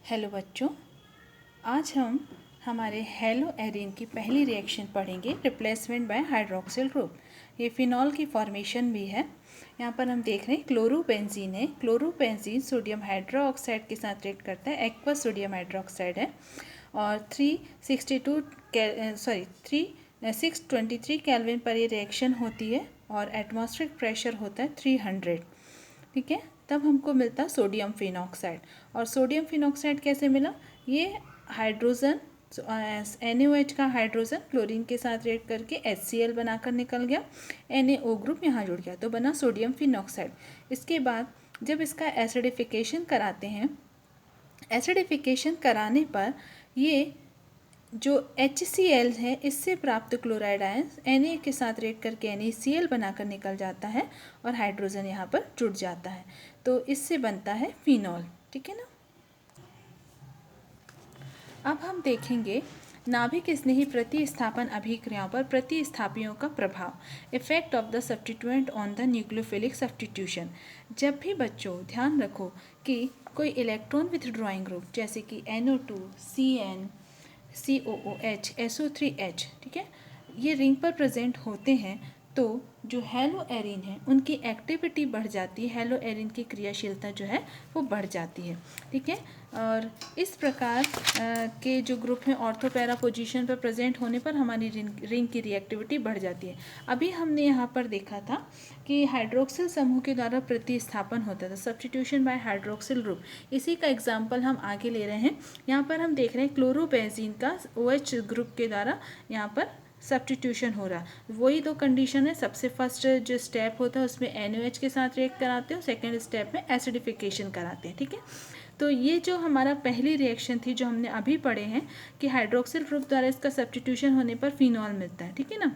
Hello बच्चों, आज हम हमारे हेलो एरीन की पहली रिएक्शन पढ़ेंगे, रिप्लेसमेंट बाय हाइड्रोक्सिल ग्रुप। ये फिनॉल की फॉर्मेशन भी है। यहाँ पर हम देख रहे हैं क्लोरोबेंजीन है। क्लोरोबेंजीन सोडियम हाइड्रोक्साइड के साथ रिएक्ट करता है, एक्वस सोडियम हाइड्रोक्साइड है और 623 केल्विन पर ये रिएक्शन होती है और एटमॉस्फेरिक प्रेशर होता है 300। ठीक है, तब हमको मिलता सोडियम फिनॉक्साइड। और सोडियम फिनॉक्साइड कैसे मिला? ये हाइड्रोजन NaOH का हाइड्रोजन क्लोरीन के साथ रिएक्ट करके HCl बनाकर निकल गया, NaO ग्रुप यहाँ जुड़ गया तो बना सोडियम फिनॉक्साइड। इसके बाद जब इसका एसिडिफिकेशन कराते हैं, एसिडिफिकेशन कराने पर ये जो HCl है इससे प्राप्त क्लोराइड आयन Na के साथ रिएक्ट करके NaCl बनाकर निकल जाता है और हाइड्रोजन यहाँ पर जुड़ जाता है, तो इससे बनता है फिनॉल। ठीक है ना। अब हम देखेंगे नाभिक स्नेही प्रतिस्थापन अभिक्रियाओं पर प्रतिस्थापियों का प्रभाव, effect of the substituent on the nucleophilic substitution. जब भी बच्चों ध्यान रखो कि कोई इलेक्ट्रॉन विथड्रॉइंग ग्रुप जैसे कि NO2, CN, COOH, SO3H, ठीक है, ये रिंग पर प्रेजेंट होते हैं तो जो हेलो एरीन है उनकी एक्टिविटी बढ़ जाती है, हेलो एरीन की क्रियाशीलता जो है वो बढ़ जाती है। ठीक है, और इस प्रकार के जो ग्रुप हैं ऑर्थो पैरा पोजीशन पर प्रेजेंट होने पर हमारी रिंग की रिएक्टिविटी बढ़ जाती है। अभी हमने यहाँ पर देखा था कि हाइड्रोक्सिल समूह के द्वारा प्रतिस्थापन होता था, सब्स्टिट्यूशन बाय हाइड्रोक्सिल ग्रुप। इसी का एग्जाम्पल हम आगे ले रहे हैं। यहाँ पर हम देख रहे हैं क्लोरोबेंजीन का OH ग्रुप के द्वारा यहाँ पर सब्स्टिट्यूशन हो रहा। वही दो कंडीशन है, सबसे फर्स्ट जो स्टेप होता है उसमें NaOH के साथ रिएक्ट कराते हैं, सेकेंड स्टेप में एसिडिफिकेशन कराते हैं। ठीक है, तो ये जो हमारा पहली रिएक्शन थी जो हमने अभी पढ़े हैं कि हाइड्रोक्सिल ग्रुप द्वारा इसका सब्स्टिट्यूशन होने पर फिनॉल मिलता है। ठीक है ना।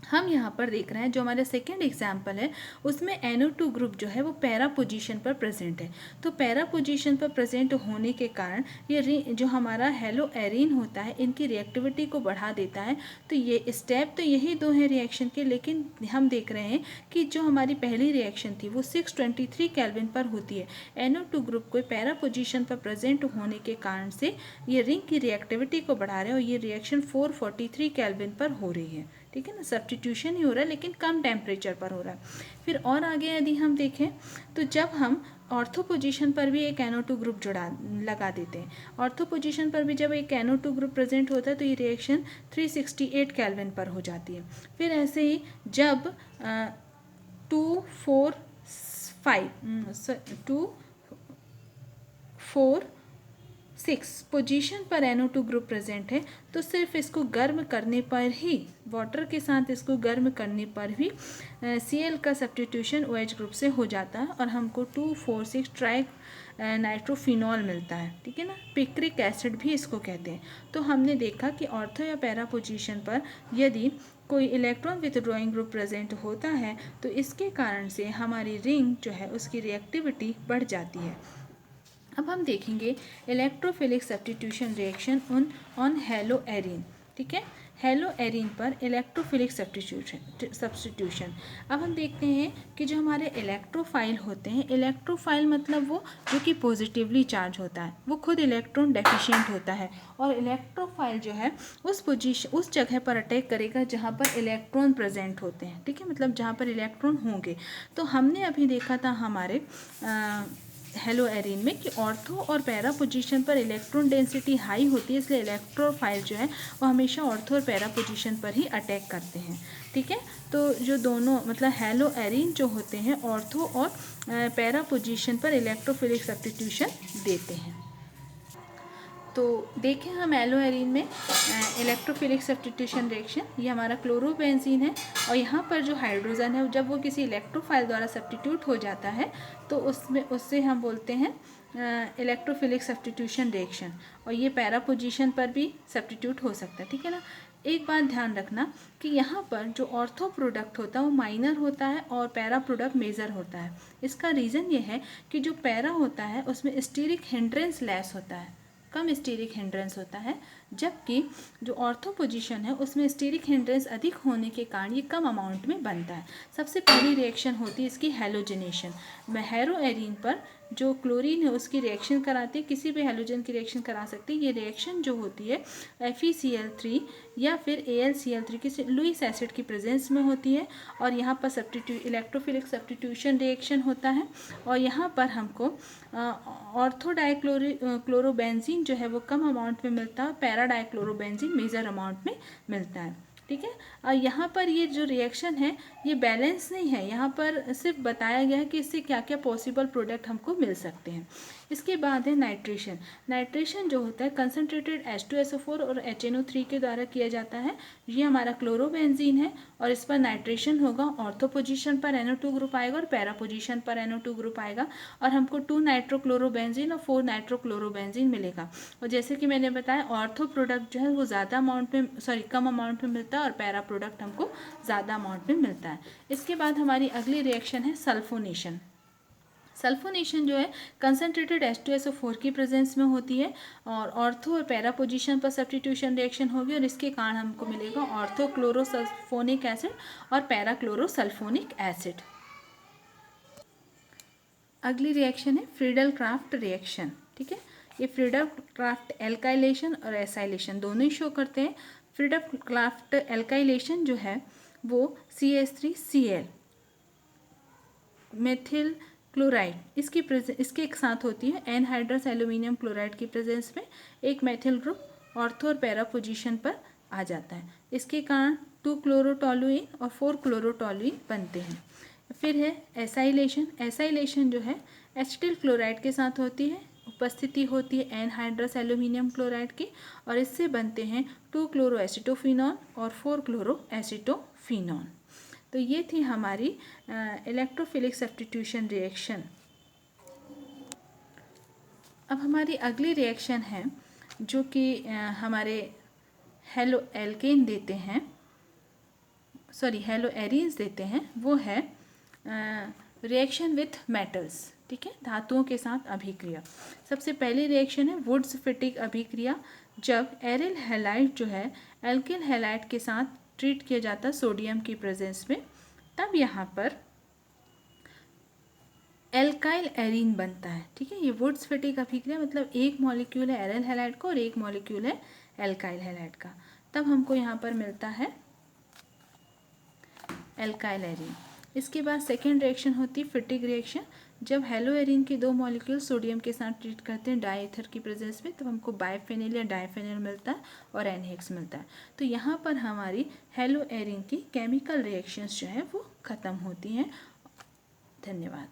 हम यहाँ पर देख रहे हैं जो हमारे सेकेंड एग्जाम्पल है उसमें NO2 ग्रुप जो है वो पैरा पोजीशन पर प्रेजेंट है। तो पैरा पोजीशन पर प्रेजेंट होने के कारण ये जो हमारा हेलो एरीन होता है इनकी रिएक्टिविटी को बढ़ा देता है। तो ये स्टेप तो यही दो हैं रिएक्शन के, लेकिन हम देख रहे हैं कि जो हमारी पहली रिएक्शन थी वो 623 केल्विन पर होती है। NO2 ग्रुप को पैरा पोजीशन पर प्रेजेंट होने के कारण से ये रिंग की रिएक्टिविटी को बढ़ा रहे हैं और ये रिएक्शन 443 केल्विन पर हो रही है। ठीक है ना, सब्स्टिट्यूशन ही हो रहा है लेकिन कम टेम्परेचर पर हो रहा है। फिर और आगे यदि हम देखें तो जब हम ऑर्थो पोजीशन पर भी एक NO2 ग्रुप लगा देते हैं, ऑर्थो पोजीशन पर भी जब एक NO2 ग्रुप प्रेजेंट होता है तो ये रिएक्शन 368 केल्विन पर हो जाती है। फिर ऐसे ही जब 2, 4, 6 पोजीशन पर NO2 ग्रुप प्रेजेंट है तो सिर्फ इसको गर्म करने पर ही, वाटर के साथ इसको गर्म करने पर भी Cl का सब्स्टिट्यूशन OH ग्रुप से हो जाता है और हमको 2,4,6 ट्राई नाइट्रोफिनॉल मिलता है। ठीक है ना, पिक्रिक एसिड भी इसको कहते हैं। तो हमने देखा कि ऑर्थो या पैरा पोजीशन पर यदि कोई इलेक्ट्रॉन विथड्रॉइंग ग्रुप प्रेजेंट होता है तो इसके कारण से हमारी रिंग जो है उसकी रिएक्टिविटी बढ़ जाती है। अब हम देखेंगे electrophilic substitution reaction on hello arene. ठीक है, हेलो एरीन पर इलेक्ट्रोफिलिक सब्स्टिट्यूशन। अब हम देखते हैं कि जो हमारे इलेक्ट्रोफाइल होते हैं, इलेक्ट्रोफाइल मतलब वो जो कि पॉजिटिवली चार्ज होता है, वो खुद इलेक्ट्रॉन डेफिशिएंट होता है और इलेक्ट्रोफाइल जो है उस जगह पर अटैक करेगा जहाँ पर इलेक्ट्रॉन प्रेजेंट होते हैं। ठीक है, मतलब जहाँ पर इलेक्ट्रॉन होंगे। तो हमने अभी देखा था हमारे हेलो एरीन में कि ऑर्थो और पैरा पोजीशन पर इलेक्ट्रॉन डेंसिटी हाई होती है, इसलिए इलेक्ट्रोफाइल जो है वो हमेशा ऑर्थो और पैरा पोजीशन पर ही अटैक करते हैं। ठीक है, तो जो दोनों मतलब हेलो एरीन जो होते हैं ऑर्थो और पैरा पोजीशन पर इलेक्ट्रोफिलिक सब्स्टिट्यूशन देते हैं। तो देखें हम हेलो एरीन में इलेक्ट्रोफिलिक सब्स्टिट्यूशन रिएक्शन, ये हमारा क्लोरोबेंजीन है और यहाँ पर जो हाइड्रोजन है जब वो किसी इलेक्ट्रोफाइल द्वारा सब्स्टिट्यूट हो जाता है तो उससे हम बोलते हैं इलेक्ट्रोफिलिक सब्स्टिट्यूशन रिएक्शन, और ये पैरा पोजीशन पर भी सब्स्टिट्यूट हो सकता है। ठीक है ना। एक बात ध्यान रखना कि यहाँ पर जो ऑर्थो प्रोडक्ट होता है वो माइनर होता है और पैरा प्रोडक्ट मेजर होता है। इसका रीज़न ये है कि जो पैरा होता है उसमें स्टीरिक हिंड्रेंस लेस होता है, कम स्टीरिक हिंड्रेंस होता है, जबकि जो ऑर्थो पोजीशन है उसमें स्टीरिक हिंड्रेंस अधिक होने के कारण ये कम अमाउंट में बनता है। सबसे पहली रिएक्शन होती है इसकी हैलोजिनेशन। हेलो एरीन पर जो क्लोरीन है उसकी रिएक्शन कराती है, किसी भी हैलोजन की रिएक्शन करा सकती है। ये रिएक्शन जो होती है FeCl3 या फिर AlCl3 किसी लुईस एसिड की प्रेजेंस में होती है, और यहाँ पर इलेक्ट्रोफिलिक सब्स्टिट्यूशन रिएक्शन होता है, और यहाँ पर हमको क्लोरोबेंजीन जो है वो कम अमाउंट में मिलता है, पैरा डाइक्लोरोबेंजीन मेजर अमाउंट में मिलता है। ठीक है, और यहाँ पर ये जो रिएक्शन है ये बैलेंस नहीं है, यहाँ पर सिर्फ बताया गया है कि इससे क्या क्या पॉसिबल प्रोडक्ट हमको मिल सकते हैं। इसके बाद है नाइट्रेशन। नाइट्रेशन जो होता है कंसनट्रेटेड H2SO4 और HNO3 के द्वारा किया जाता है। ये हमारा क्लोरोबेंजीन है और इस पर नाइट्रेशन होगा। ऑर्थो पोजीशन पर NO2 ग्रुप आएगा और पैरा पोजीशन पर NO2 ग्रुप आएगा, और हमको 2 नाइट्रोक्लोरोबेंजीन और 4 नाइट्रोक्लोरोबेंजीन मिलेगा। और जैसे कि मैंने बताया ऑर्थो प्रोडक्ट जो है वो ज़्यादा अमाउंट में कम अमाउंट में मिलता है, और पैरा प्रोडक्ट हमको ज़्यादा अमाउंट में मिलता है। इसके बाद हमारी अगली रिएक्शन है सल्फोनेशन। सल्फोनेशन जो है कंसनट्रेटेड H2SO4 की प्रेजेंस में होती है, और ऑर्थो और पैरा पोजीशन पर सब्स्टिट्यूशन रिएक्शन होगी, और इसके कारण हमको मिलेगा ऑर्थो क्लोरोसल्फोनिक एसिड और पैरा क्लोरोसल्फोनिक एसिड। अगली रिएक्शन है फ्रीडल क्राफ्ट रिएक्शन। ठीक है, ये फ्रीडल क्राफ्ट एल्काइलेशन और एसाइलेशन दोनों ही शो करते हैं। फ्रीडल क्राफ्ट एल्काइलेशन जो है वो CH3Cl मेथिल क्लोराइड इसके एक साथ होती है एनहाइड्रस एल्यूमिनियम क्लोराइड की प्रेजेंस में। एक मेथिल ग्रुप ऑर्थो और पैरा पोजीशन पर आ जाता है, इसके कारण 2 क्लोरोटोलुइन और 4 क्लोरोटोलुइन बनते हैं। फिर है एसाइलेशन। एसाइलेशन जो है एसिटिल क्लोराइड के साथ होती है, उपस्थिति होती है एनहाइड्रस एल्यूमिनियम क्लोराइड की, और इससे बनते हैं 2 क्लोरोएसिटोफिनॉन और 4 क्लोरोएसिटोफिनॉन। तो ये थी हमारी इलेक्ट्रोफिलिक सब्स्टिट्यूशन रिएक्शन। अब हमारी अगली रिएक्शन है जो कि हमारे हेलो एल्केन देते हैं, हेलो एरीन्स देते हैं, वो है रिएक्शन विथ मेटल्स। ठीक है, धातुओं के साथ अभिक्रिया। सबसे पहली रिएक्शन है वुड्स फिटिक अभिक्रिया, जब एरिल हैलाइड जो है एल्किल हैलाइड के साथ ट्रीट किया जाता है सोडियम की प्रेजेंस में, तब यहाँ पर एल्काइल एरीन बनता है। ठीक है, ये वुड्स फिटिक अभिक्रिया मतलब एक मॉलिक्यूल है एरिल हैलाइड का और एक मॉलिक्यूल है एल्काइल हैलाइड का, तब हमको यहाँ पर मिलता है एल्काइल एरीन। इसके बाद सेकेंड रिएक्शन होती है फिटिक रिएक्शन, जब हेलो एरीन के 2 मॉलिक्यूल सोडियम के साथ ट्रीट करते हैं डाईथर की प्रेजेंस में, तब हमको बाइफेनिल या डाइफेनिल मिलता है और NH मिलता है। तो यहाँ पर हमारी हेलो एरीन की केमिकल रिएक्शंस जो है वो ख़त्म होती हैं। धन्यवाद।